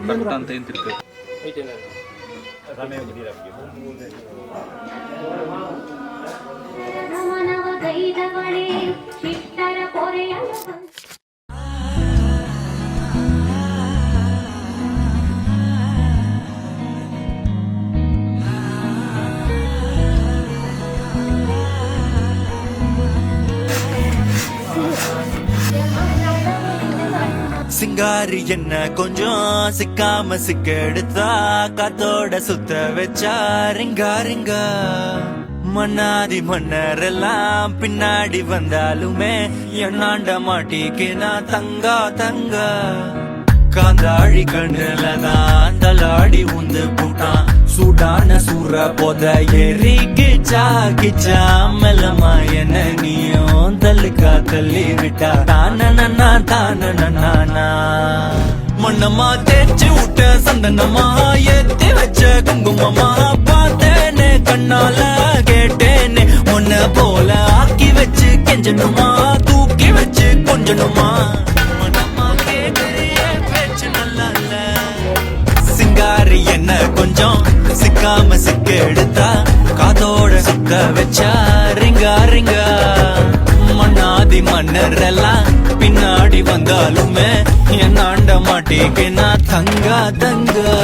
ಕಟ್ಟ ಅಂತ ಏನ್ ತಿಳ್ತೀವಿ சிங்காரி என்ன கொஞ்சம் சிக்காம சிக்கெடுத்தா காத்தோட சுத்த வச்சா ரிங்கா ரிங்கா மன்னாதி மன்னரெல்லாம் பின்னாடி வந்தாலுமே என்னாண்ட மாட்டிக்கு நான் தங்கா தங்கா காந்தாழி கண்ணுலதான் தலாடி உந்து போட்டான் சூடான சூற போத ஏறி கிச்சா கிச்சா மெல்லமா என்ன நீயும் தள்ளுக்கா தள்ளி விட்டா தானனா தானனா மண்ணமா தேய்ச்சி விட்ட சந்தனமா ஏத்தி வச்ச குங்குமமா பார்த்தேனே கண்ணால கேட்டேனே உன்ன போல ஆக்கி வச்சு கெஞ்சணுமா தூக்கி வச்சு கொஞ்சணுமா மனமா கேட்கிறிய பேச்சு நல்லா இல்ல சிங்காரி என்ன கொஞ்சம் சிக்காம சிக்க எடுத்தா காதோட சுக்க வச்சா ரிங்கா ரிங்கா மண்ணாதி மன்னர் எல்லாம் பின்னாடி வந்தாலுமே என்னாண்ட மாட்டிக்கு நான் தங்கா தங்கா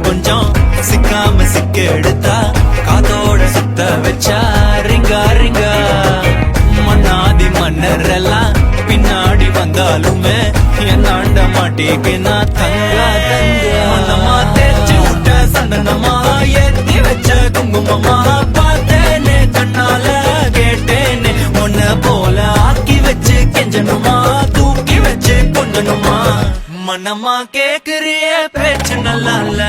கொஞ்சம் சிக்காம சிக்க எடுத்தா காதோட சுத்த வச்சா ரிங்கா ரிங்கா மன்னாதி மன்னர் எல்லாம் பின்னாடி வந்தாலுமே என்னாண்ட மாட்டிக்கு நான் தங்கா தங்கா மனமா தேய்ச்சி விட்ட சந்தனமா ஏத்தி வச்ச குங்குமமா பார்த்தேனே கண்ணால கேட்டேனே உன்ன போல ஆக்கி வச்சு கெஞ்சணுமா தூக்கி வச்சு கொஞ்சணுமா மனமா கேக்குறிய பேச்சு நல்லா இல்ல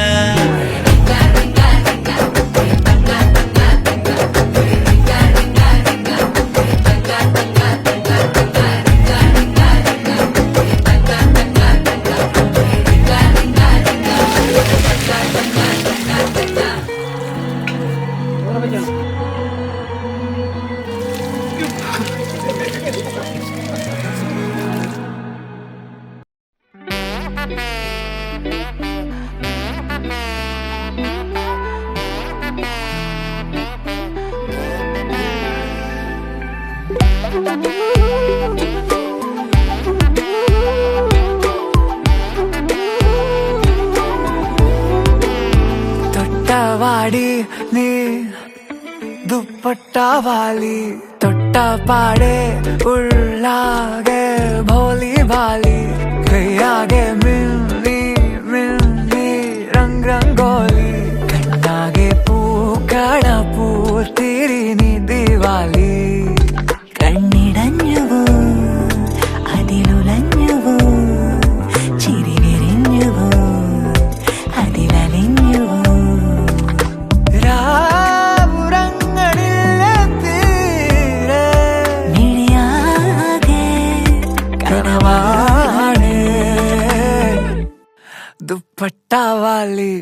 ತೊಟ್ಟವಾಡಿ ನೀ ದುಪ್ಪಟ್ಟ ವಾಲಿ ತೊಟ್ಟ ಪಾಡೆ ಉಳ್ಳಾಗೆ ಭೋಲಿ ಬಾಲಿ ಕೈಯಾಗೆ ಮಿಲ್ಲಿ ಮಿಲ್ಲಿ ರಂಗ್ ರಂಗೋಲಿ ಕಣ್ಣಾಗೆ പൂക്കട പൂത്തിരി നീ ദിവാലി കണ്ണിടഞ്ഞുവോ അതിലുലഞ്ഞുവോ ചിരി വിരിഞ്ഞുവോ അതിലലിഞ്ഞുവോ രാവുറങ്ങളിലെ തീരെ മിഴിയാകെ കനവാണ് ദുപ്പട്ട വാലി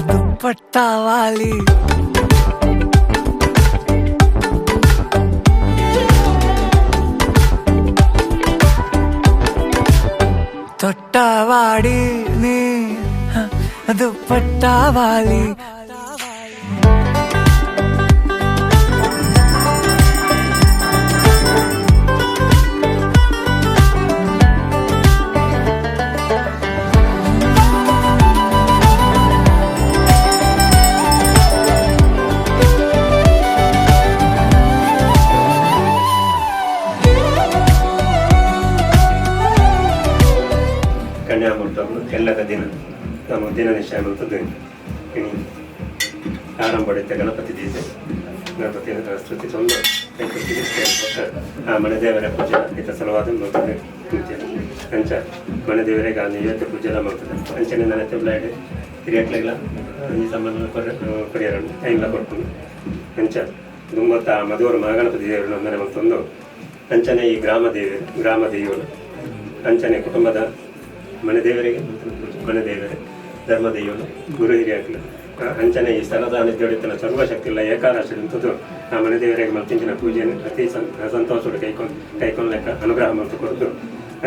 दुपट्टा वाली തൊട്ടാവാടി നീ ദുപ്പട്ടാവാലി ಕನ್ಯಾಮೂರ್ತವನ್ನು ಎಲ್ಲದ ದಿನ ನಮ್ಮ ದಿನ ನಿಶ್ಚಯ ಅನ್ನುವಂಥದ್ದು ಇನ್ನು ಆರಂಭ ಹೊಡೆಯುತ್ತೆ ಗಣಪತಿ ದೀತೆ ಗಣಪತಿ ಸ್ತುತಿ ತಂದು ಆ ಮನೆ ದೇವರ ಪೂಜೆ ಇತ ಸಲವಾದ ನೋಡ್ತದೆ ಅಂಚ ಮನೆ ದೇವರಿಗೆ ಆ ನೈವೇದ್ಯ ಪೂಜೆ ಎಲ್ಲ ಮಾಡ್ತದೆ ಅಂಚನೆ ನನ್ನ ತೆಬ್ಲಾಡಿ ಹಿರಿಯಕ್ಲೆಲ್ಲ ಈ ಸಂಬಂಧ ಕೊರಿಯರನ್ನು ಎಲ್ಲ ಕೊಡ್ಕೊಂಡು ಅಂಚ ದುಂಗೊತ್ತ ಆ ಮದುವರು ಮಹಾಗಣಪತಿ ದೇವರನ್ನು ಅಂದರೆ ಮತ್ತೊಂದು ಅಂಚನೆ ಈ ಗ್ರಾಮ ದೇವರು ಅಂಚನೆ ಕುಟುಂಬದ ಮನೆ ದೇವರಿಗೆ ಮನೆ ದೇವರೇ ಧರ್ಮ ದೈವನು ಗುರು ಹಿರಿಯಾಗಲಿ ಅಂಚನೆ ಈ ಸ್ಥಳದ ನಿದ್ದೊಡಿತನ ಸರ್ವಶಕ್ತಿ ಇಲ್ಲ ಏಕಾರಾಶಿದಂಥದ್ದು ಆ ಮನೆ ದೇವರಿಗೆ ಮಲ್ತಿಂಚಿನ ಪೂಜೆಯನ್ನು ಅತಿ ಸಂತೋಷದ ಕೈಕೊಂಡು ಲೆಕ್ಕ ಅನುಗ್ರಹ ಮತ್ತು ಕೊರತು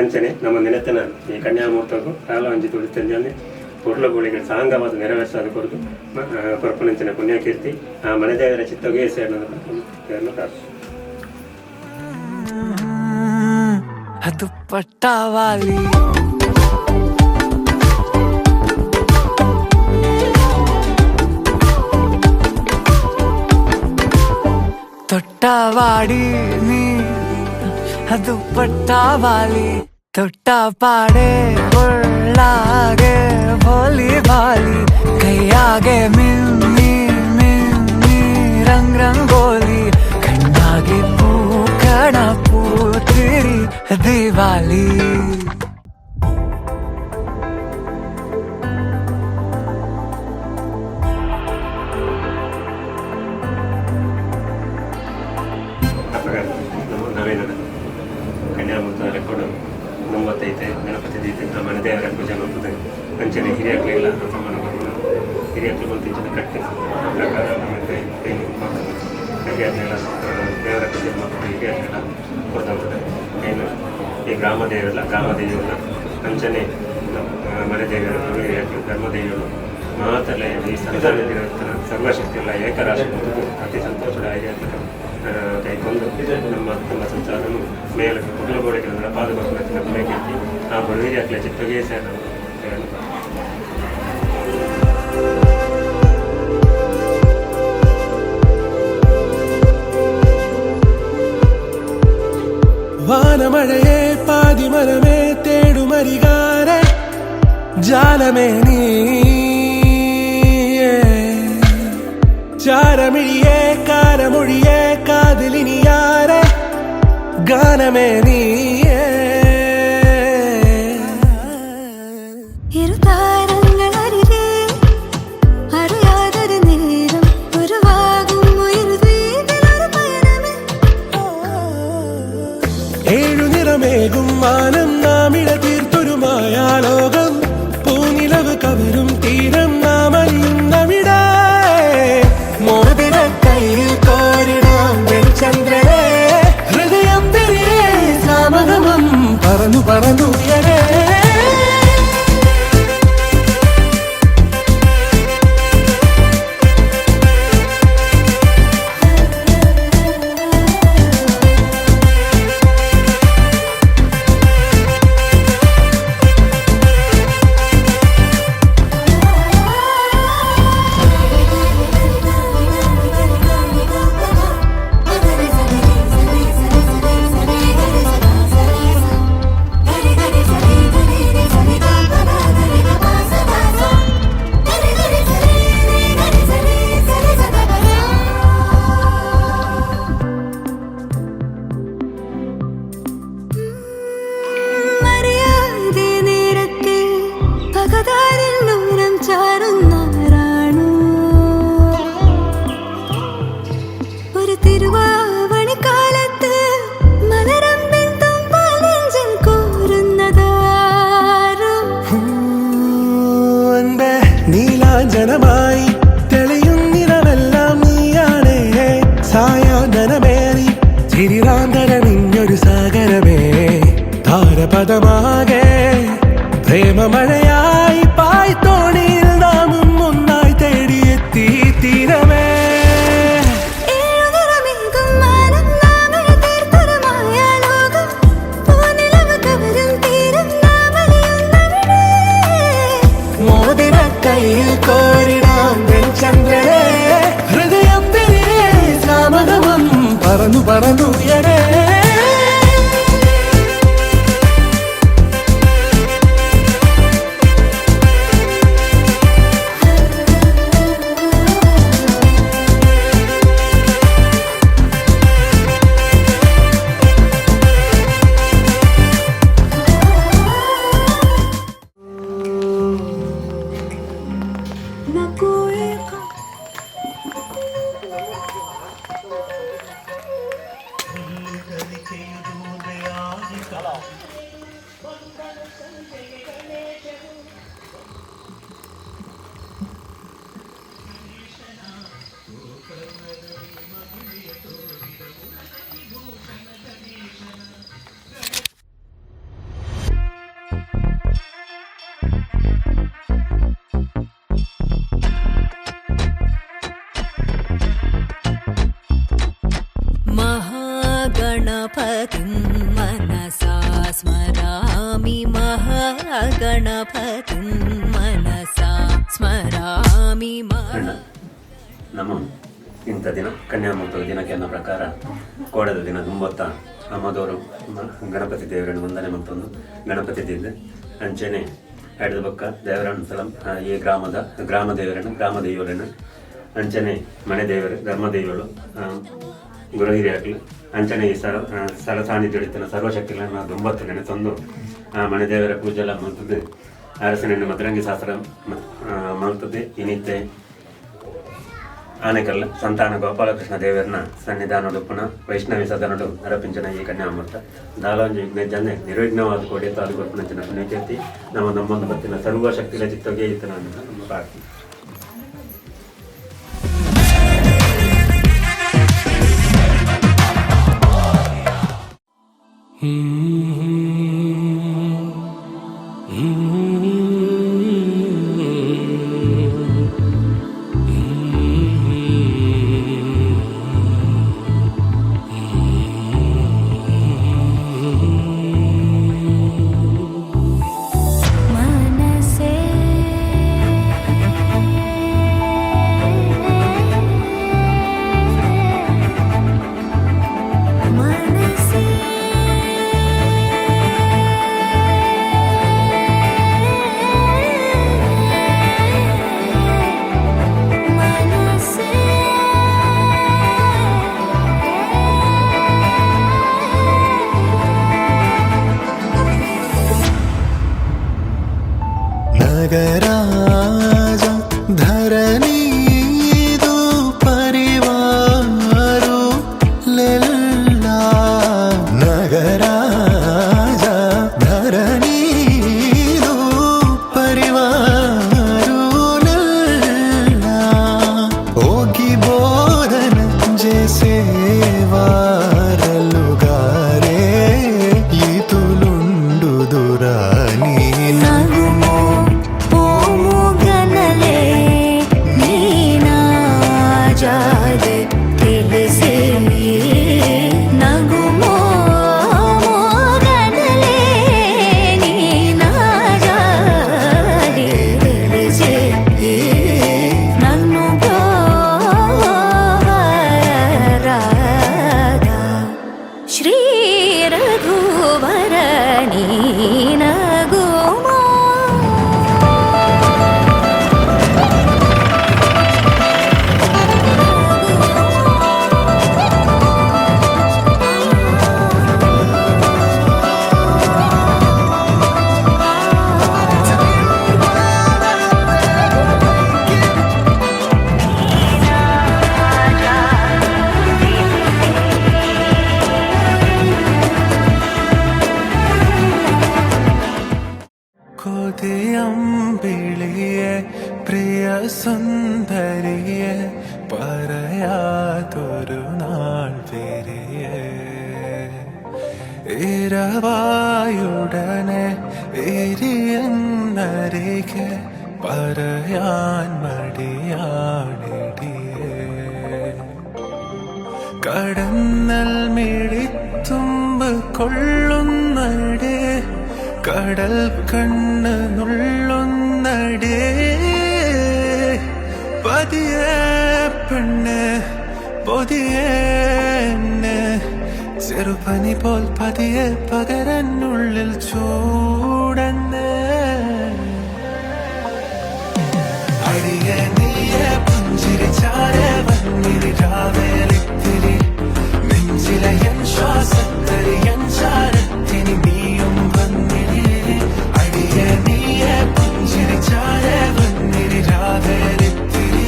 ಅಂಚನೆ ನಮ್ಮ ನೆನೆತನ ಈ ಕನ್ಯಾಮೂರ್ತಗೂ ಕಾಲ ಹಂಚಿ ತುಳಿತಂಜಾನೆ ಪುರ್ಲಗೋಳಿಗೆ ಸಾಂಗವಾದ ನೆರವೇರಿಸೋದ ಕೊರತು ಕೊರಪನಂಚಿನ ಪುಣ್ಯಕೀರ್ತಿ ಆ ಮನೆ ದೇವರ ಚಿತ್ತಗೆ ಸೇರನ್ನು ಪ್ರಾರ್ಥನೆ ದುಪ್ಪಟ್ಟಾವಾಲಿ തൊട്ടാവാടി നീ ದುಪ್ಪಟ್ಟಾವಾಲಿ ತೊಟ್ಟಾಪಾಡೆ ಉಳ್ಳಾಗೆ ಭೋಲಿ ಭಾಲಿ ಕೈಯಾಗೆ ಮಿನ್ನಿ ಮಿನ್ನಿ ರಂಗ್ ರಂಗೋಲಿ ಕಣ್ಣಾಗಿ ಪೂಕಣ ಪೂತಿರಿ ದಿವಾಲಿ ನಾವೇನ ಕನ್ಯಾಮೂರ್ತ ರೆಕಾರ್ಡು ನಂಬತ್ತೈತೆ ಗಣಪತಿ ದೀತೆ ಆ ಮನೆ ದೇವರ ಪೂಜೆ ಮಾಡ್ತದೆ ಅಂಚನೆ ಹಿರಿಯಕ್ಲೆಲ್ಲ ಸಮಾನ ಹಿರಿಯಕ್ಲು ಬಂತಿಂಚಿನ ಕಟ್ಟಿ ಪ್ರಕಾರ ಮತ್ತು ಹಿರಿಯಕ್ಲೆಲ್ಲ ದೇವರ ಪೂಜೆ ಮಾಡ್ತಾರೆ ಹಿರಿಯಕ್ಲೆಲ್ಲ ಕೊಡ್ತಾಗ್ತದೆ ಏನು ಈ ಗ್ರಾಮ ದೇವರಲ್ಲ ಅಂಚನೆ ಮನೆ ದೇವರು ಹಿರಿಯಕ್ಲು ಧರ್ಮ ದೇವರು ಮಾತಲ್ಲೇ ಈ ಸಂತಾನ ಸರ್ವಶಕ್ತಿ ಎಲ್ಲ ಏಕರಾಶಿ ಅತಿ ಸಂತೋಷದ ಹಿರಿಯಕ್ಲು ಕೈಕೊಂಡು ನಮ್ಮ ಸಂಸಾರನು ಮೇಲೆ ಕುಟುಂಬಗಳಿಗೆ ಪಾದಗೊಳಿಸಿದ ಪುಣ್ಯಕೀರ್ತಿ ಆ ಬಡವಿರಿಯಾಗಲೇ ಚಿತ್ತಗೆ ಸೇರ വാനമഴയെ പാതിമരമേ തേടുമരികാരെ ജാലമേ നീ ചാരമിഴിയേ കാരമൊഴിയേ കാതിലിനിയാരെ ഗാനമേ നീയേ ഇരുതാരങ്ങളരികെ അറിയാതൊരു നേരം ഉരുവാകും ഒരു ദ്വീപിലൊരു പയണമേ ഏഴു നിറമേകും മാനം നാമിട തീർത്തൊരു മായാലോകം പൂനിലവ് കവരും തീരം നാം അറിയുന്നവിട മോതിര കയ്യിൽ കോരിടാം വെളിച്ചന്ദ്രനെ ഹൃദയം തിരികെ സാമഗമം പറന്നു പറന്നുയരേ നീലാഞ്ജനമായി തെളിയുന്നിരമെല്ലാം നീയാണേ സായാഹ്നമേറി ചിരിരാന്തര നിന്നൊരു സാഗരമേ താരപദമാകെ പ്രേമ മഴയായി പായ്ത്തോണിയിൽ നാമും ഒന്നായി തേടിയെത്തി തീരമേ. ഏഴുനിറമേകും മാനം നാമഴ തീർത്തൊരു മായാലോകം. പൂനിലവ് കവരും തീരം നാമലിയുന്നവിടെ. മോതിര കയ്യിൽ കോരിടാം ചന്ദ്രനെ. ഹൃദയത്തിലെ സാമതമം പറന്നു പറന്നുയരേ. ना कोई महागणपतिं मनसा स्मरामि महागणपतिं मनसा स्मरामि ಅಣ್ಣ, ನಮ್ಮ ಇಂಥ ದಿನ ಕನ್ಯಾಮೂರ್ತದ ದಿನಕ್ಕೆ ಅನ್ನೋ ಪ್ರಕಾರ ಕೋಡದ ದಿನ ತುಂಬೊತ್ತ ನಮ್ಮದವರು ಗಣಪತಿ ದೇವರನ್ನು ವಂದನೆ ಮತ್ತೊಂದು ಗಣಪತಿ ದಿದ್ದೆ ಅಂಚೆನೆ ಎಡದ ಪಕ್ಕ ದೇವರನ್ನು ಸಲಂ ಈ ಗ್ರಾಮ ದೇವರನ್ನು ಅಂಚನೆ ಮನೆ ದೇವರು ಧರ್ಮ ದೇವರು ಗುರು ಹಿರಿಯರು ಅಂಚನೆ ಈ ಸ್ಥಳ ಸಾನ್ನಿಧ್ಯ ಸರ್ವಶಕ್ತಿಗಳನ್ನು ತುಂಬತ್ತು ನೆನೆತಂದು ಮನೆ ದೇವರ ಪೂಜೆ ಎಲ್ಲ ಮಾಡ್ತದೆ. ಅರಸನೆಯನ್ನು ಮದರಂಗಿ ಶಾಸ್ತ್ರ ಮಾಡ್ತದೆ. ಇನ್ನಿತ್ತೆ ಆನೆಕಲ್ ಸಂತಾನ ಗೋಪಾಲಕೃಷ್ಣ ದೇವರನ್ನ ಸನ್ನಿಧಾನಡು ಪುನಃ ವೈಷ್ಣವಿ ಸದನಡು ನರಪಿಂಚನ ಈ ಕನ್ಯಾಮೂರ್ತ ದಾಲಾಂಜಿ ವಿಘ್ನಜನೆ ನಿರ್ವಿಘ್ನವಾದ ಕೋಡಿಯತ್ತು ಅದು ಗೊತ್ತಿನ ಪುಣ್ಯಕೀರ್ತಿ ನಮ್ಮೊಂದು ಬತ್ತಿನ ಸರ್ವ ಶಕ್ತಿಗಳ ಚಿತ್ತಗೆ ಇತ್ತು ನಾನು ನಮ್ಮ ಪ್ರಾರ್ಥನೆ. मनसे मनसे ನಗರಾಜ ಧರಣಿದು ಪರಿವಾರು ಲೆಲ್ಲ. ನಗರಾಜ ಧರಣಿದು ಪರಿವಾರು ಲೆಲ್ಲ. ಹೋಗಿ ಬೋಧನ ಜೇಸೇವಾರಲುಗಾರೆ ಈತುಲುಂಡು ದುರಾನಿ ನಗುಮೋ ಓಮುಗನಲೆ ನೀನಾಜಾದೆ ತಿಳಿಸಿ. ನಗುಮೋ ಓಮುಗನಲೆ ನೀನಾಜಾದೆ ತಿಳಿಸಿ. ನನ್ನು ಗೋವರಾದ ಶ್ರೀ ರಘುವರ ನೀನಗುಮೋ. കൊതിയമ്പിളിയെ പ്രിയ സുന്ദരിയെ പറയാതൊരു നാൾ വരിയെ. ഇരവായുടനെ എരിയെന്നരികെ പറയാൻ മടിയാണിടിയേ കടന്നൽ മിഴിത്തുമ്പ് കൊള്ളുന്നടേ കടൽ കണ്ണ് നുള്ളുന്നടേ പതിയെ പെണ്ണ് പൊതിയെ ചെറുപനി പോൽ പതിയെ പകരനുള്ളിൽ ചൂടന്ന് അടിയെ നീയെ പുഞ്ചിരിച്ചാരെ വന്നിരി രാവേലിത്തിരി നെഞ്ചിലെ എൻ ശ്വാസത്തരി എൻ ചാരത്തിനി നീയും വന്നിരി അടിയെ നീയെ പുഞ്ചിരിച്ചാരെ വന്നിരി രാവേലിത്തിരി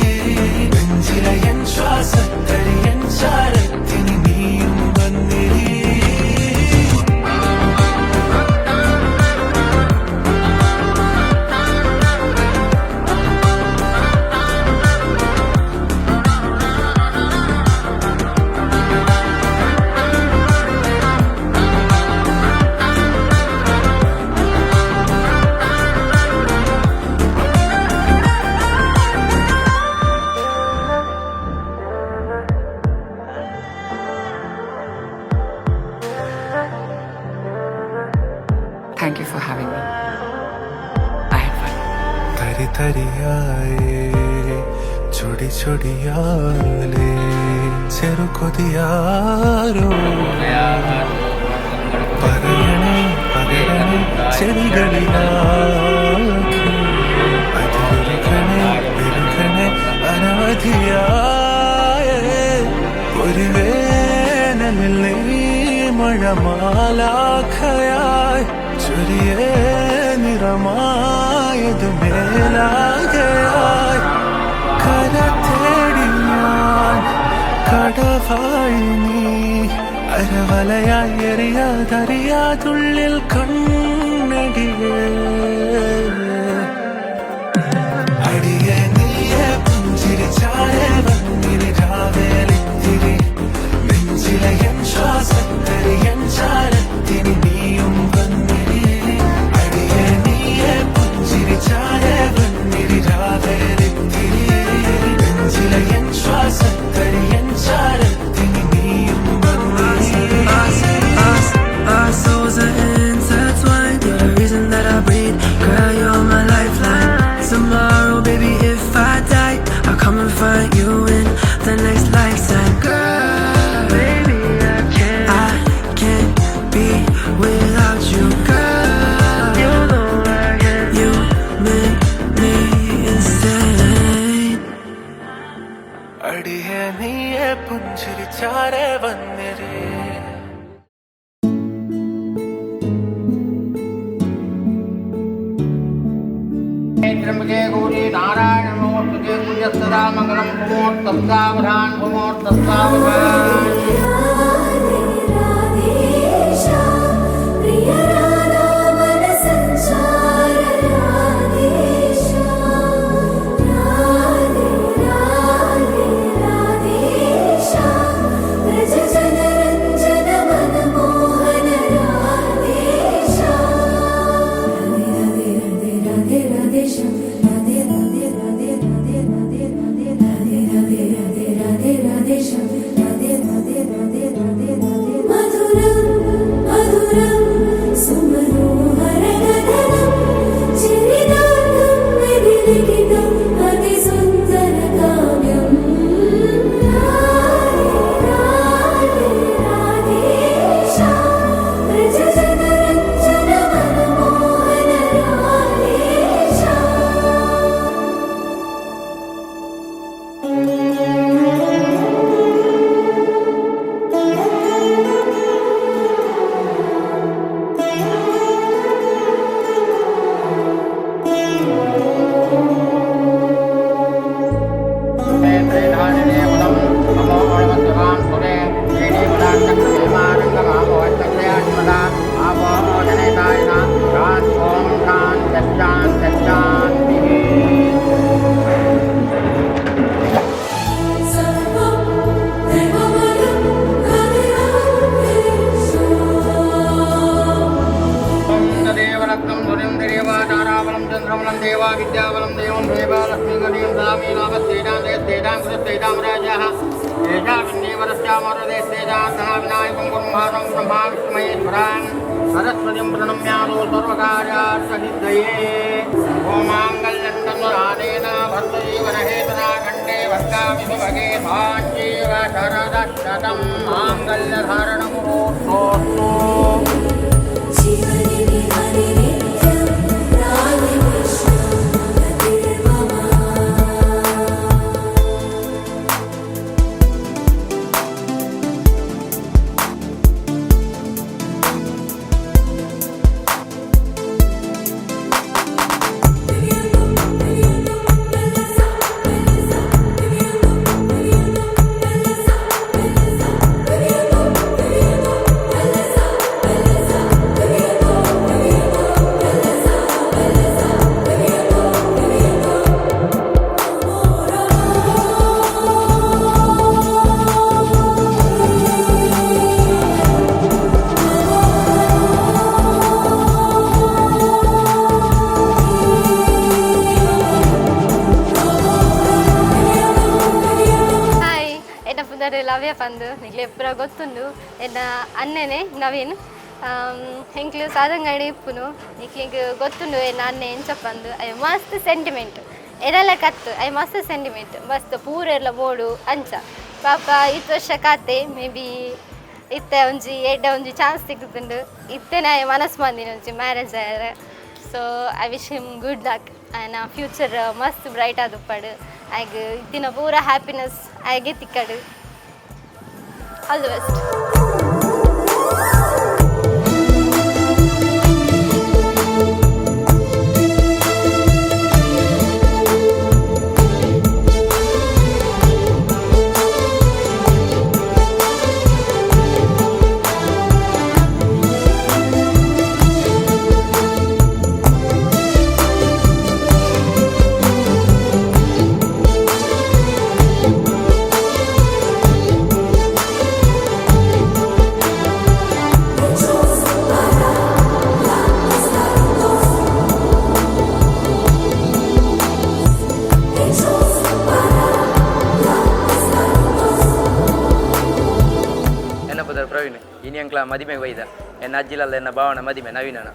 നെഞ്ചിലെ എൻ ശ്വാസത്തരി എൻ ചാരത്തിനി നീയും വന്നിരി Thank you for having me. I had fun. തരി തരിയായേ ചൊടി ചൊടിയാലേ ചെറുകൊതിയാരോ പറയണേ പകരണേ ചെടികളിലാക്കി അതിലൊരുക്കണേ പെരുക്കണേ അനവധിയായേ ഒരു വേനലിൽ നീ മഴമാലാഖയായി ചൊരിയേ നിറമായത് മേലാകയായി കര തേടി ഞാൻ കടവായി നീ അരവലയായി എറിയാതറിയാതുള്ളിൽ കണ്ണടിയേ അടിയെ നീയെ പുഞ്ചിരിച്ചാരെ വന്നിരി രാവേലിത്തിരി നെഞ്ചിലെ എൻ ശ്വാസത്തരി എൻ ചാരത്തിനി നീയും വന്നിരി അടിയെ നീയെ പുഞ്ചിരിച്ചാരെ വന്നിരി രാവേലിത്തിരി നെഞ്ചിലെ എൻ ശ്വാസത്തരി എൻ ചാരത്തിനി നീയും വന്നിരി Our souls are intertwined. You're the reason that I breathe. Girl, you're my lifeline. Tomorrow, baby, if I die, I'll come and find you in the next lifetime. Girl, baby, I can't be without you. Girl, you know I can't. You make me insane. അടിയെ നീയെ പുഞ്ചിരിച്ചാരെ വന്നിരി त्र्यंबके गौरी नारायण नमोस्तुते कुजस्तदा मंगलम भूमोत्तस्तावधान भूमोत्तस्तावधान देवा विद्यावलं देवं देवालक्ष्मीगणीं दामी नामस्तेजां देस्तेजां कृतस्तेजां राजाः तेजा विन्देवरस्यामरदेस्तेजां सहा विनायकं गुरुमानं ब्रह्मा विष्णुमहेश्वरान् सरस्वतीं प्रणम्यामो सर्वकार्यार्थसिद्धये ॐ माङ्गल्यं तन्वरानेन भर्तजीवनहेतना खण्डे भक्तामि सुभगे साञ्जीव शरदशतं माङ्गल्यधारणमुहूर्तोऽस्तु ಲವ್ಯ ಪಂದು ನಿಗ್ಲೆ ಎಪ್ಪರ ಗೊತ್ತುಂಡು ಎನ್ನ ಅನ್ನನೆ ನವೀನ್ ಹೆಂಕ್ಲು ಸಾದಂಗಡಿ ಇಪ್ಪುನು ನಿಕ್ಲಿಗೆ ಗೊತ್ತುಂಡು ಎನ್ನ ಅನ್ನ ಎಂಚಪ್ಪಂದು ಅಯ್ಯ ಮಸ್ತ್ ಸೆಂಟಿಮೆಂಟ್ ಎಡಲ ಕತ್ತು ಅಯ್ಯ ಮಸ್ತ್ ಸೆಂಟಿಮೆಂಟ್ ಮಸ್ತ್ ಪೂರೆಲ್ಲ ಬೋಡು ಅಂಚ ಪಾಪ ಇತ್ತು ವರ್ಷ ಕಾತೆ ಮೇ ಬಿ ಇತ್ತೆ ಒಂಜಿ ಎಡ್ಡ ಒಂಜಿ ಚಾನ್ಸ್ ಸಿಗುತ್ತುಂಡು ಇತ್ತೇನೆ ಅಯ್ಯ ಮನಸ್ಸು ಮಂದಿನ ಒಂಜಿ ಮ್ಯಾರೇಜ್ ಆಯ್ರೆ so I wish him good luck and future ಮಸ್ತ್ ಬ್ರೈಟ್ ಆದುಪ್ಪಡು ಆಗ ಇತ್ತಿನ ಪೂರ ಹ್ಯಾಪಿನೆಸ್ ಆಗೆ ತಿಕ್ಕಡು ಆಲ್ ದಿ ಬೆಸ್ಟ್. ಪ್ರವೀಣ್ ಇನಿ ಅಂಕ್ಲ ಮದಿಮೆಗೆ ಒಯ್ದ ಎನ್ನ ಅಜ್ಜಿಲಲ್ಲ ಎನ್ನ ಭಾವನ ಮದಿಮೆ ನವೀನನ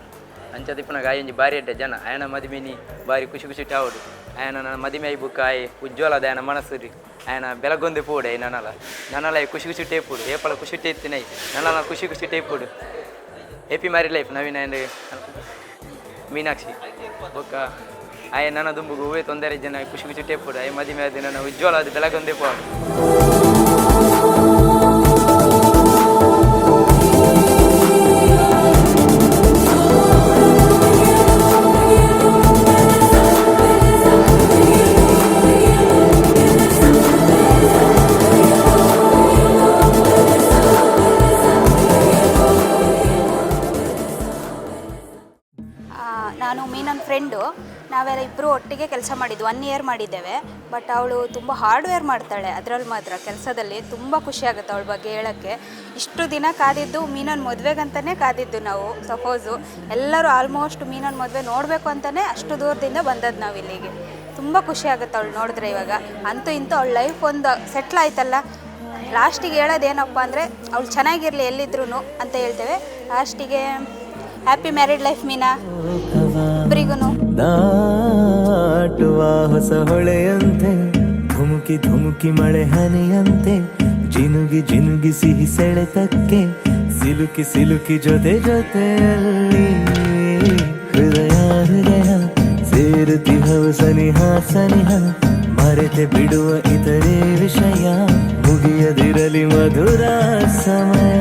ಅಂಚದಿಪ್ಪನ ಗಾಯಂಜಿ ಬಾರಿ ಎಡ್ಡೆ ಜನ ಆಯನ ಮದಿಮೆನಿ ಬಾರಿ ಖುಷಿ ಖುಷಿ ಟಾವುಡು ಆಯನ ನನ್ನ ಮದಿಮೆ ಬುಕ್ ಆಯ್ ಉಜ್ವಲದ ಆಯನ ಮನಸ್ಸು ರೀ ಆಯನ ಬೆಳಗೊಂದೆ ಪೂಡೆ ನನ್ನಲ ಖುಷಿ ಖುಷಿ ಟೇಪುಡು ಏಪಳ ಖುಷಿ ಟೇತ್ತಿನೈ ನನ್ನಲ ಖುಷಿ ಖುಷಿ ಟೇಪುಡು happy married life Naveena and Meenakshi ಬೊಕ್ಕ ಆಯ ನನ್ನ ದುಂಬುಗು ಹೂವೇ ತೊಂದರೆ ಜನ ಖುಷಿ ಖುಷಿ ಟೇಪುಡು ಆಯ ಮದಿಮೆ ಆದ ನನ್ನ ಉಜ್ವಲದ ಬೆಳಗೊಂದೆ ಪೋಡು. ನಾನು ಮೀನನ್ ಫ್ರೆಂಡು, ನಾವೆಲ್ಲ ಇಬ್ಬರು ಒಟ್ಟಿಗೆ ಕೆಲಸ ಮಾಡಿದ್ದು 1 ಇಯರ್ ಮಾಡಿದ್ದೇವೆ. ಬಟ್ ಅವಳು ತುಂಬ ಹಾರ್ಡ್ವೇರ್ ಮಾಡ್ತಾಳೆ, ಅದರಲ್ಲಿ ಮಾತ್ರ ಕೆಲಸದಲ್ಲಿ ತುಂಬ ಖುಷಿಯಾಗುತ್ತೆ ಅವಳ ಬಗ್ಗೆ ಹೇಳೋಕ್ಕೆ. ಇಷ್ಟು ದಿನ ಕಾದಿದ್ದು ಮೀನನ್ ಮದುವೆಗಂತಲೇ ಕಾದಿದ್ದು ನಾವು. ಸಪೋಸು ಎಲ್ಲರೂ ಆಲ್ಮೋಸ್ಟ್ ಮೀನನ್ ಮದುವೆ ನೋಡಬೇಕು ಅಂತಲೇ ಅಷ್ಟು ದೂರದಿಂದ ಬಂದದ್ದು ನಾವು ಇಲ್ಲಿಗೆ. ತುಂಬ ಖುಷಿಯಾಗುತ್ತೆ ಅವಳು ನೋಡಿದ್ರೆ. ಇವಾಗ ಅಂತೂ ಇಂತೂ ಅವಳ ಲೈಫ್ ಒಂದು ಸೆಟ್ಲ್ ಆಯ್ತಲ್ಲ. ಲಾಸ್ಟಿಗೆ ಹೇಳೋದೇನಪ್ಪ ಅಂದರೆ ಅವಳು ಚೆನ್ನಾಗಿರಲಿ ಎಲ್ಲಿದ್ರು ಅಂತ ಹೇಳ್ತೇವೆ. ಲಾಸ್ಟಿಗೆ ಹ್ಯಾಪಿ ಮ್ಯಾರಿಡ್ ಲೈಫ್ ಮೀನಾ ಇಬ್ಬರಿಗೂ. ದಾಟುವ ಹೊಸ ಹೊಳೆಯಂತೆ ಧುಮುಕಿ ಧುಮುಕಿ ಮಳೆ ಹನಿಯಂತೆ ಜಿನುಗಿ ಜಿನುಗಿ ಸಿಹಿ ಸೆಳೆತಕ್ಕೆ ಸಿಲುಕಿ ಸಿಲುಕಿ ಜೊತೆ ಜೊತೆಯಲ್ಲಿ ಹೃದಯ ಹೃದಯ ಸೇರುತ್ತಿಹವು ಸನಿಹ ಸನಿಹ ಮರೆತೆ ಬಿಡುವ ಇತರೆ ವಿಷಯ ಮುಗಿಯದಿರಲಿ ಮಧುರ ಸಮಯ.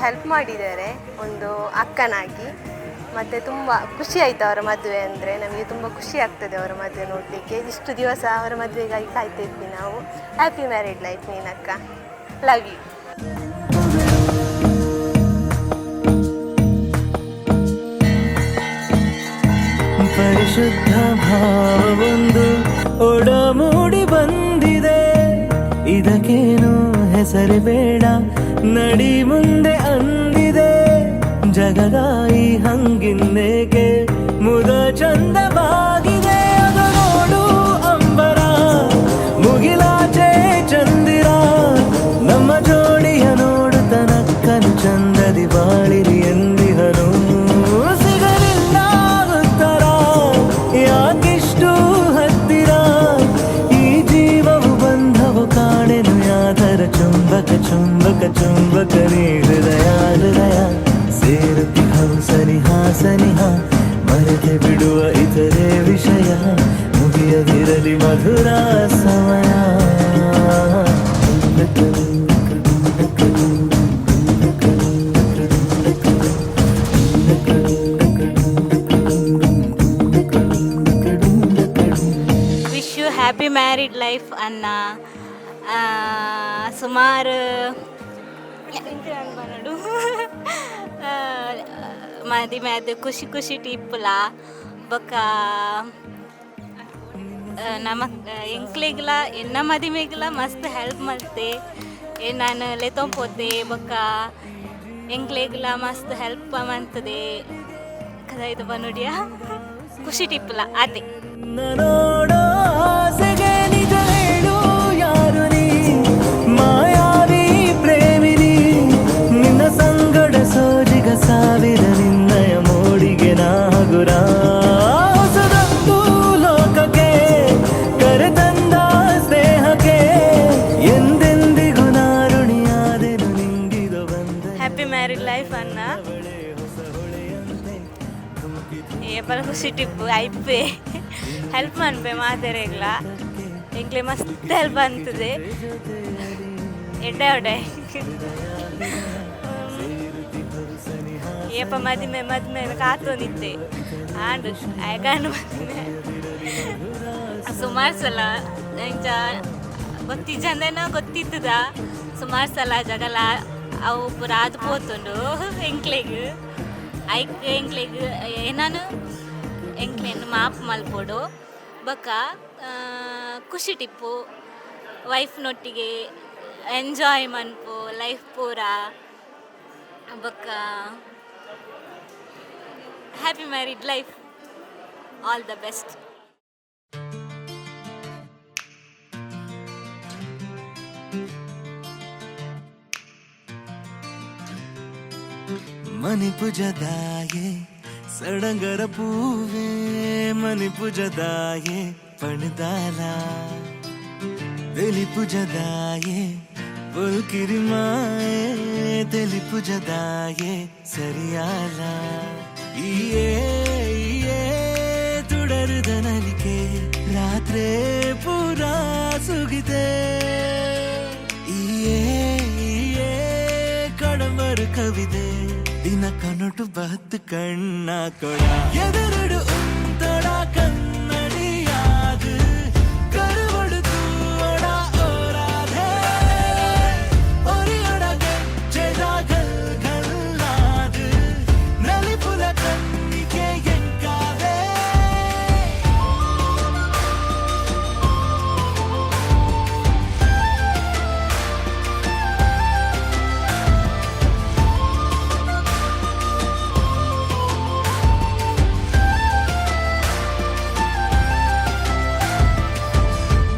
ಹೆಲ್ಪ್ ಮಾಡಿದ್ದಾರೆ ಒಂದು ಅಕ್ಕನಾಗಿ. ಮತ್ತು ತುಂಬ ಖುಷಿ ಆಯಿತು ಅವರ ಮದುವೆ ಅಂದರೆ. ನಮಗೆ ತುಂಬ ಖುಷಿ ಆಗ್ತದೆ ಅವರ ಮದುವೆ ನೋಡಲಿಕ್ಕೆ. ಇಷ್ಟು ದಿವಸ ಅವರ ಮದುವೆಗಾಗಿ ಕಾಯ್ತಾ ಇದ್ವಿ ನಾವು. ಹ್ಯಾಪಿ ಮ್ಯಾರಿಡ್ ಲೈಫ್ ಮೀನಕ್ಕ. Love you. ಪರಿಶುದ್ಧ ಭಾವವೊಂದು ಒಡ ಮೂಡಿ ಬಂದಿದೆ, ಇದಕ್ಕೇನು ಹೆಸರು ಬೇಡ ನಡಿ ಮುಂದೆ ಅಂದಿದೆ. ಜಗದಾಯಿ ಹಂಗಿನ್ನೇಕೆ ಮುದ ಚಂದವಾಗಿದೆ, ಅದು ನೋಡು ಅಂಬರ ಮುಗಿಲಾಚೆ ಚಂದಿರ. ನಮ್ಮ ಜೋಡಿಯ ನೋಡು ತನಕ್ಕನು ಚಂದದಿ ಬಾಳಿರಿ ಎಂದಿಹನು. ಸಿಗಲಿಲ್ಲ ಉತ್ತರ ಯಾಕಿಷ್ಟು ಹತ್ತಿರ, ಈ ಜೀವವು ಬಂಧವು ಕಾಣೆನು ಯಾದರ ಚುಂಬಕ ಚುಂಬಕ ಚುಂಬಕ ನೀ ಹೃದಯ ಹೃದಯ ಸೇರುತ್ತಿಹವು ಸನಿಹ ಸನಿಹ. ಮರೆತೆ ಬಿಡುವ ಇತರೆ ವಿಷಯ, ಮುಗಿಯದಿರಲಿ ಮಧುರ ಸಮಯ. Wish you happy married life ಅನ್ನ. ಸುಮಾರು ನೋಡು ಮದಿಮೆ ಅದು ಖುಷಿ ಖುಷಿ ಟಿಪ್ಪುಲ ಬೊಕ್ಕ ನಮ್ಮ ಎಂಕ್ಲೆಗ್ಲ ಎನ್ನ ಮದಿಮೆಗ್ಲ ಮಸ್ತ್ ಹೆಲ್ಪ್ ಮಲ್ತೆ. ನಾನು ಲೆತೊಂಪೋತೆ ಬೊಕ್ಕ ಎಂಕ್ಲೆಗ್ಲ ಮಸ್ತ್ ಹೆಲ್ಪ್ ಮಂತದೆ ಇದು ಬನ್ನುಡಿಯ ಖುಷಿ ಟಿಪ್ಪುಲ ಅದೇ. ನೋಡೋ ಆಸೆಗೆ ನಿಜ ಹೇಳು ಯಾರು ನೀ, ಮಾಯಾವಿ ಪ್ರೇಮಿನಿ. ನಿನ್ನ ಸಂಗಡ ಸೋಜಿಗ ಸಾವಿರ ನಿನ್ನಯ ಮೋಡಿಗೆ ನಾಗುರ. ಹೊಸದೊಂದು ಲೋಕಕ್ಕೆ ಕರೆತಂದ ಸ್ನೇಹಕ್ಕೆ ಎಂದೆಂದಿಗೂ ನಾರುಣಿಯಾದೆನು ನಿಂಗಿದು ಬಂದ. ಹ್ಯಾಪಿ ಮ್ಯಾರಿಡ್ ಲೈಫ್ ಅನ್ನ. ಏಪಲ ಖುಷಿ ಟಿಪ್ಪು ಐಪೆ ಹೆಲ್ಪ್ ಮನ್ಪೆ ಮಾತೆರೆಗ್ಲ ಎಂಕ್ಲೆ ಮಸ್ತ್ ಹೆಲ್ಪ್ ಅಂತದೆ ಎಡ್ಡೆ ಒಡೆ ಏಪ ಮದಿಮೆ ಕಾತೊಂದಿತ್ತೆ ಆಂಡು ಆಯ್ಕೊಂಡು ಮದಿಮೆ ಸುಮಾರು ಸಲ ಇಂಚ ಗೊತ್ತಿಜ್ಜಂದೇನೋ ಗೊತ್ತಿತ್ತದ ಸುಮಾರು ಸಲ ಜಗಲ ಅವು ಪುರ ಅದು ಪೋತುಂಡು ಎಂಕ್ಲೆಗ್ ಎಂಕ್ಲೆಗ್ ಏನಾನು ಎಂಕ್ಲೆನ್ನು ಮಾಪ್ ಮಲ್ಪೋಡು ಬೊಕ್ಕ ಖುಷಿ ಟಿಪ್ಪು ವೈಫ್ನೊಟ್ಟಿಗೆ ಎಂಜಾಯ್ ಮನ್ಪು ಲೈಫ್ ಪೂರ ಬೊಕ್ಕ happy married life. All the best. ಮಣಿಪುಜದಾಯೆ ಸಡಂಗರ ಪೂವೆ, ಮಣಿಪುಜದಾಯೆ ಪಣದಾಲ ತೆಲಿಪುಜದಾಯೆ ಪೊಲ್ಕಿರಿಮಾಯೆ, ತೆಲಿಪುಜದಾಯೆ ಸರಿಯಾಲ. ಈಯೇ ತುಡರುದ ನಲಿಕೆ ರಾತ್ರಿ ಪೂರ ಸುಗಿದೆ. ಈಯೇ ಕಡಮರು ಕವಿದೆ ದಿನ ಕನೊಟು ಬತ್ತು ಕಣ್ಣ ಕೊಡ. ಎದುರುಡು ಉಂತೊಡ ಕನ್ನಡಿಯಾದು ಕರುವಡುದು ಒಡ ಓರಾಧೆ. ಒರಿಯೊಡಗೆ ಚೆದಾಗಲ್ ಗಲ್ಲಾದು ನಲಿಪುಲ ಕಣ್ಣಿಗೆ ಎಂಕಾದೆ.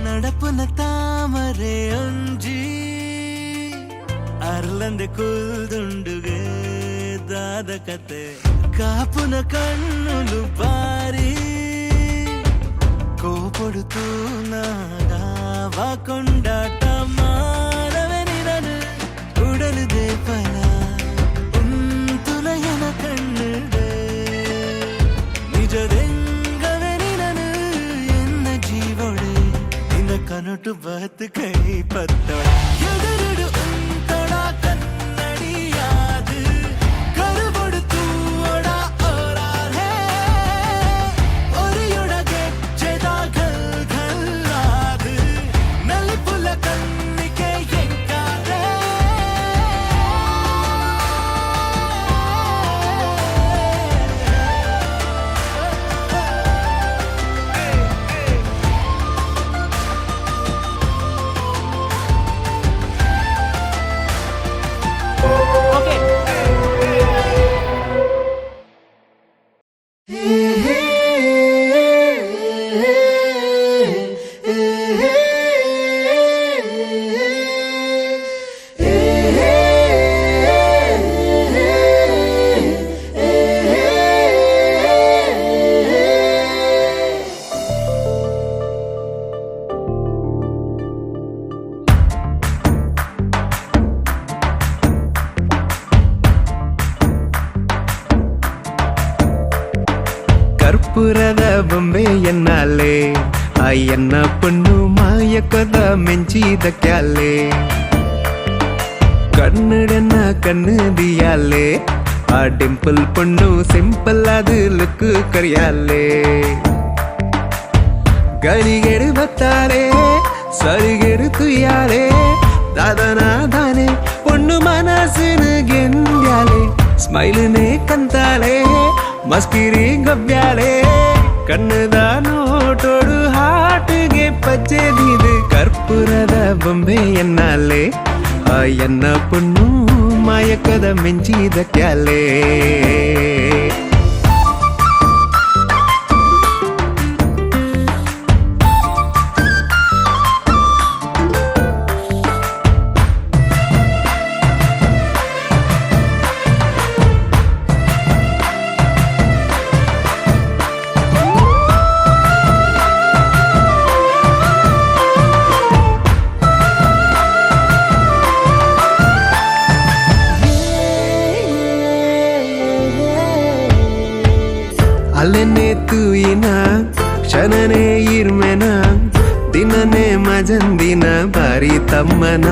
ನಡಪುನ ತಾಮರೆ ಒಂಜಿ ಅರ್ಲಂದೆ ಕುಲ್ದುಂಡುಗೆ ದಾದ ಕತೆ. ಕಾಪುನ ಕಣ್ಣುಲು ಬಾರಿ ಕೋಪೊಡುತ್ತು ನಾಗಾವ ಕೊಂಡಾಟ ಮಾಡವೆ ನಿನನು ಉಡಲುದೆ ಫಲ ಉಂತುಲಯನ ಕಣ್ಣುಡೆ ನಿಜದೆಂಗವೆ ನಿನನು ಎನ್ನ ಜೀವೊಡೆ. ನಿನ್ನ ಕನೊಟು ಬತ್ತು ಕೈ ಪತ್ತೊಡ ಎದುರುಡು ಉಂತೊಡ ಕನ್ನಡಿಯಾದು ಕರುಬೊಡುತ್ತು ಒಡ ಓರಾಧೆ. ಒರಿಯೊಡಗೆ ಚೆದಾಗಲ್ ಗಲ್ಲಾದು ನಲಿಪುಲ ಕಣ್ಣಿಗೆ கற்பூரத பொம்பೆ என்னாலே என்ன பொண்ணு மாயக்கத மெஞ்சித ಕ್ಯಾಲೆ ಕಣ್ಣುಡನ್ನ ಕಣ್ಣು ದಿಯಾಲೆ ಆ ಡಿಂಪಲ್ பொண்ணு ಸಿಂಪಲ್ ಆದ ಲುಕ್ ಕರಿಯಾಲೆ ಗಳಿಗೆಡು ಬತ್ತಾಳೆ ಸರಿಗೆಡು ತುಯ್ಯಾಳೆ ದಾದನಾ ದಾನೆ பொண்ணு ಮನಸ್ಸಿನ ಗೆಂದ್ಯಾಲೆ ಸ್ಮೈಲ್ನೇ ಕಂತಾಳೆ ಮಸ್ಕಿರಿ ಗಬ್ಬ್ಯಾಳೆ ಕಣ್ಣದ ನೋಟೋಡು ಹಾಟಿಗೆ ಪಚ್ಚೆದಿದು ಕರ್ಪೂರದ ಬೊಂಬೆ ಎನ್ನಾಲೆ ಎನ್ನ ಪೊಣ್ಣು ಮಾಯಕದ ಮೆಂಚಿದ ಕ್ಯಾಲೆ ಅಲ್ಲೆನೆ ತೂಯಿನ ಕ್ಷಣನೇ ಇರ್ಮೆನ ದಿನನೇ ಮಜಂದಿನ ಬಾರಿ ತಮ್ಮನ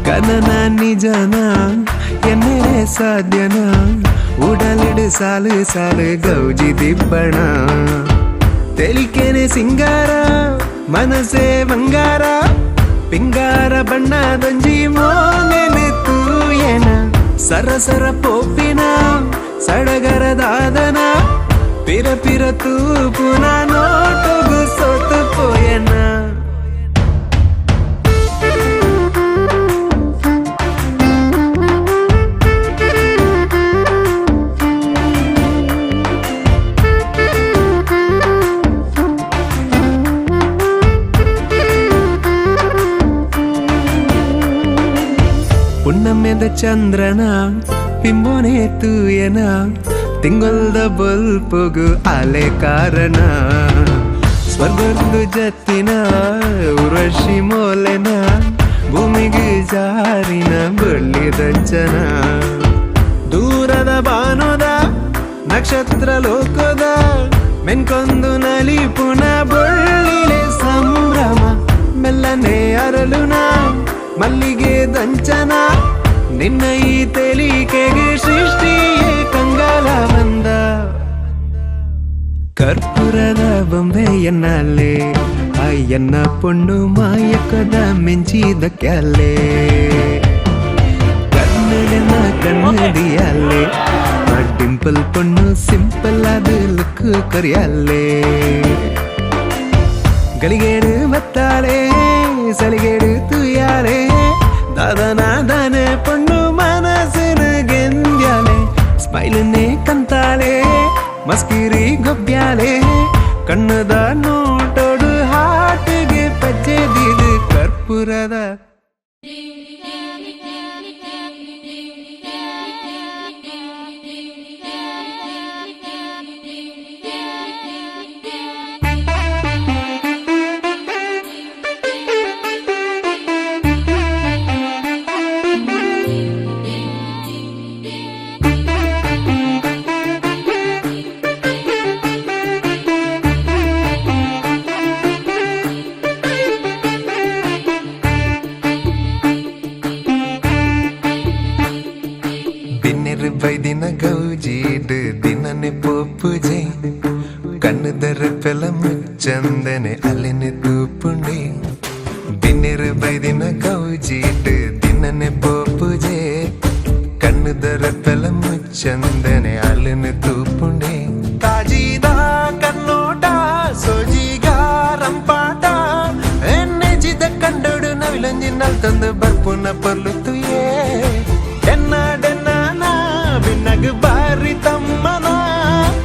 ಕನನ ನಿಜನ ಎನ್ನೆರೆ ಸಾಧ್ಯನ ಉಡಲಿಡು ಸಾಲು ಸಾಲು ಗೌಜಿ ದಿಬ್ಬಣ ತೆಲಿಕೆನೆ ಸಿಂಗಾರ ಮನಸೆ ಬಂಗಾರ ಪಿಂಗಾರ ಬಣ್ಣದೊಂಜಿ ಮೋನೆನೆ ತೂಯನ ಸರಸರ ಪೋಪಿನ ಸಡಗರದಾದನ ಪಿರ ಪಿರ ತೂಪುನ ನೋಟುಗು ಸೋತು ಪೋಯನ ಪುಣ್ಣಮೆದ ಚಂದ್ರನ ಪಿಂಬೋನೆ ತೂಯನ ತಿಂಗೊಲ್ದ ಬಲ್ಪುಗು ಅಲೆ ಕಾರಣ ಸ್ವರ್ಗದ್ದು ಜತ್ತಿನ ಉರ್ವಶಿ ಮೋಲೆನ ಭೂಮಿಗೆ ಜಾರಿನ ಬಳ್ಳಿದಂಚನ ದೂರದ ಬಾನೋದ ನಕ್ಷತ್ರ ಲೋಕದ ಮೆನ್ಕೊಂದು ನಲಿ ಪುನಃ ಬಳ್ಳಿಲೆ ಸಂಭ್ರಮ ಮೆಲ್ಲನೆ ಅರಳುನ ಮಲ್ಲಿಗೆ ದಂಚನ ನಿನ್ನ ಈ ತೆಲಿಕೆಗೆ ಸೃಷ್ಟಿಯೇ ಕಂಗಾಲ ಬಂದ ಕರ್ಪೂರದ ಬೊಂಬೆ ಎನ್ನಾಲೆ ಎನ್ನ ಪೊಣ್ಣು ಮಾಯಕದ ಮೆಂಚಿದ ಕ್ಯಾಲೆ ಕನ್ನಡನ ಕನ್ನಡಿಯಾಲೆ ಆ ಡಿಂಪಲ್ ಪೊಣ್ಣು ಸಿಂಪಲ್ ಆದ ಲುಕ್ ಕರಿಯಾಲೆ ಗಳಿಗೇಡು ಬತ್ತಾಳೆ ಸಲಿಗೇಡು ತುಯ್ಯಾಳೆ ದಾದನಾ ದಾನೆ ಪೊಣ್ಣು ಮನಸ್ಸಿನ ಗೆಂದ್ಯಾಲೆ ಸ್ಮೈಲ್ನೇ ಕಂತಾಳೆ ಮಸ್ಕಿರಿ ಗೊಬ್ಬ್ಯಾಲೆ ಕಣ್ಣದ ನೋಟೋಡು ಹಾಟಿಗೆ ಪಚ್ಚೆದಿದು ಕರ್ಪೂರದ ಬೈದಿನ ಗೌಜೀಡು ದಿನನೆ ಪೋಪುಜೆ ಕಣ್ಣುದರ ಪೆಲ ಮುಚ್ಚಂದನೆ ಅಲ್ಲಿನ ತೂಪುಂಡಿ ಬಿನ್ನಿರು ಬೈದಿನ ಗೌಜೀಡು ದಿನನೆ ಪೋಪುಜೆ ಕಣ್ಣುದರ ಪೆಲ ಮುಚ್ಚಂದನೆ ಅಲ್ಲಿನ ತೂಪುಂಡಿ ಕಾಜಿದ ಕನ್ನೋಟ ಸೋಜಿಗ ರಂಪಾಟ ಎನ್ನೆಜಿದ ಕಂಡೋಡು ನವಿಲಂಜಿನಲ್ ತಂದು ಬರ್ಪುನ ಪರ್ಲುತ್ತುಯೇ ಬಿನ್ನಗು ಬಾರಿ ತಮ್ಮನ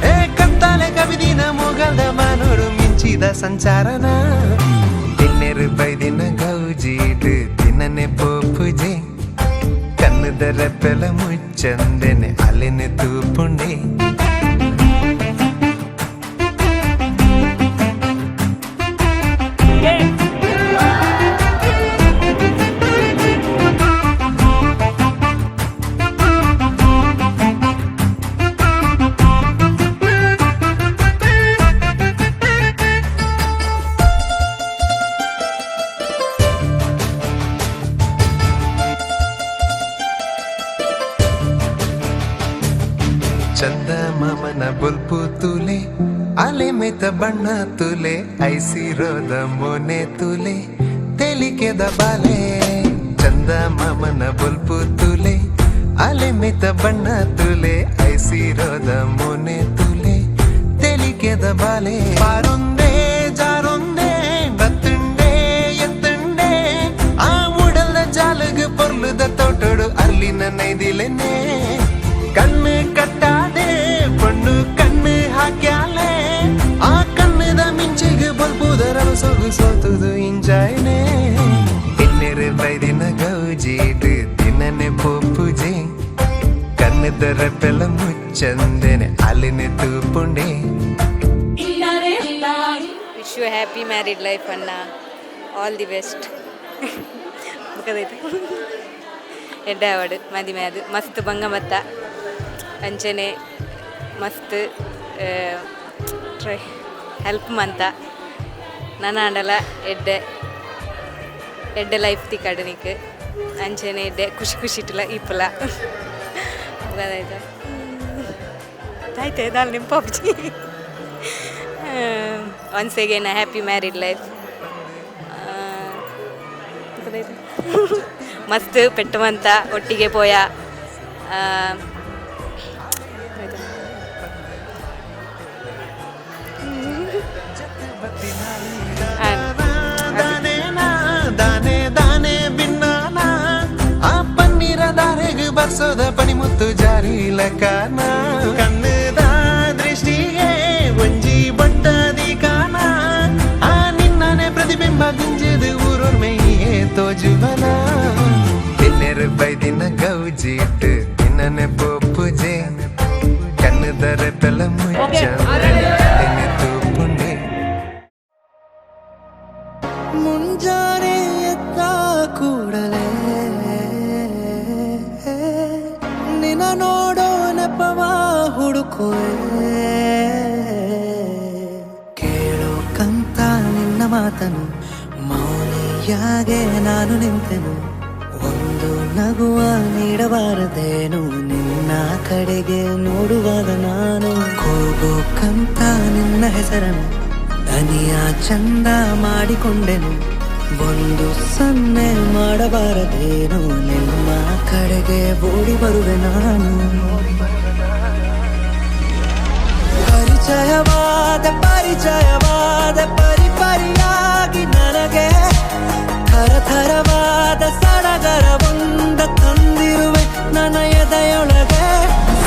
ಏ ಕತ್ತಲೆ ಕವಿದಿನ ಮುಗಲ್ದ ಮಾನೋಡು ಮಿಂಚಿದ ಸಂಚಾರನ ದಿನ್ನೆರು ಬೈದಿನ ಗೌಜೀಡು ದಿನನೆ ಪೋಪುಜೆ ಕಣ್ಣುದರ ಪೆಲ ಮುಚ್ಚಂದೆನೆ ಅಲ್ಲಿನ ತೂಪುಂಡಿ ಚಂದ ಮಾಮನ ಬುಲ್ಪು ತುಲೆ ಅಲೆ ಮೆತ ಬಣ್ಣ ತುಲೆ ಐಸಿರೋದ ಮೊನೆ ತುಲೆ ತೆಲಿಕೆದ ಬಾಲೆ ಚಂದ ಮಾಮನ ಬುಲ್ಪು ತುಲೆ ಅಲೆ ಮೆತ ಬಣ್ಣ ತುಲೆ ಐಸಿರೋದ ಮೊನೆ ತುಲೆ ತೆಲಿಕೆದ ಬಾಲೆ ಪಾರೊಂದೇ ಜಾರೊಂದೇ ಬತ್ತುಂಡೆ ಎತ್ತುಂಡೆ ಆ ಮೂಡಲ ಜಾಲಗ ಪೊರ್ಲುದ ತೋಟೋಡು ಅಲ್ಲಿನ ನೈದಿಲೆನೆ ಕಣ್ಣು ಕಟ್ಟಾದೆ ಪಣ್ಣು ಕಣ್ಣು ಹಾಕ್ಯಾಲೆ ಆ ಕಣ್ಣದ ಮಿಂಚಿಗೆ ಬಲ್ಬುದರ ಸೊಗು ಸೋತುದು ಇಂಜಾಯ್ನೆ ಇನ್ನೆರೆ ಬೈದಿನ ಗೌಜೀಟು ದಿನನೆ ಪೋಪುಜೆ ಕಣ್ಣದರ ಬೆಲ ಮುಚ್ಚಂದೆನೆ ಅಲ್ಲಿನ ತೂಪುಂಡೆ. Wish you happy married life ಅಣ್ಣ, ಆಲ್ ದಿ ಬೆಸ್ಟ್. ಎಡ್ಡೆ ಅವಡು ಮದಿಮೆ ಅದು ಮಸ್ತ್ ಬಂಗ ಮತ್ತ ಅಂಚನೆ ಮಸ್ತ್ ಟ್ರೈ ಹೆಲ್ಪ್ ಮಂತ ನನ್ನ ಆಂಡಲ ಎಡ್ಡೆ ಎಡ್ಡೆ ಲೈಫ್ ತಿಕ್ಕಡು ನಿಕ್ ಅಂಚನೆ ಎಡ್ಡೆ ಖುಷಿ ಖುಷಿ ಇಟ್ಟಲ ಇಪ್ಪಲ ಗೊತ್ತಾಯ್ತಾ ಆಯ್ತು ದಾಲ್ ನಿಮ್ಮ ಪಾಪ್ಜಿ. Once again happy married life. ಮಸ್ತ್ ಪೆಟ್ಟುವಂತ ಒಟ್ಟಿಗೆ ಪೋಯ ದಾನೆ ದಾನೆ ಬಿನ್ನಾನ ಆ ಪನ್ನೀರ ದಾರೆಗೆ ಬರ್ಸೋದ ಪಣಿಮುತ್ತು ಜಾರಿ ಲಕಾನ ಕಣ್ಣದ ದೃಷ್ಟಿಗೆ ಒಂಜಿ ಬಟ್ಟದಿ ಕಾನ ಆ ನಿನ್ನನೆ ಪ್ರತಿಬಿಂಬ ಗುಂಜದು ಊರೂರ್ ಮೇಯಿಗೆ ತೋಜುವನ ತಿನ್ನೆರು ಬೈದಿನ ಗೌಜಿಟ್ಟು ತಿನ್ನನೆ ಪೋಪುಜೆ ಕಣ್ಣದರ ಬೆಲ ಮುಚ್ಚ ತೂಪುಂಡೆ. ಮುಂಜಾನೆ ಎದ್ದ ಕೂಡಲೇ ನಿನ್ನ ನೋಡೋ ನೆಪವ ಹುಡುಕುವೆ ಕೇಳೋ ಕಂತ ನಿನ್ನ ಮಾತನು ಮೌನಿಯಾಗೆ ನಾನು ನಿಂತೆನು ಒಂದು ನಗುವ ನೀಡಬಾರದೇನು ನಿನ್ನ ಕಡೆಗೆ ನೋಡುವಾಗ ನಾನು ಕೂಗೋ ಕಂತ ನಿನ್ನ ಹೆಸರನ್ನು ದನಿಯ ಚಂದ ಮಾಡಿಕೊಂಡೆನು ಒಂದು ಸನ್ನೆ ಮಾಡಬಾರದೇನು ನಿಮ್ಮ ಕಡೆಗೆ ಓಡಿ ಬರುವೆ ನಾನು ಪರಿಚಯವಾದ ಪರಿಪರಿಯಾಗಿ ನನಗೆ ಥರಥರವಾದ ಸಡಗರ ಒಂದ ತಂದಿರುವೆ ನನ್ನ ಎದೆಯೊಳಗೆ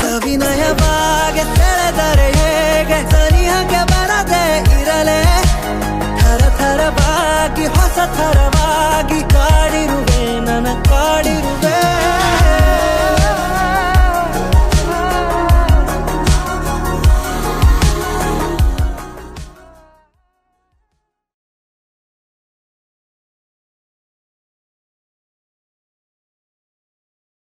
ಸವಿನಯವಾಗಿ ಸೆಳೆದರೆ ಹೇಗೆ ಸನಿಹಕ್ಕೆ ಬರದೆ ಇರಲೇ ಥರಥರವಾಗಿ ಹೊಸ ಥರ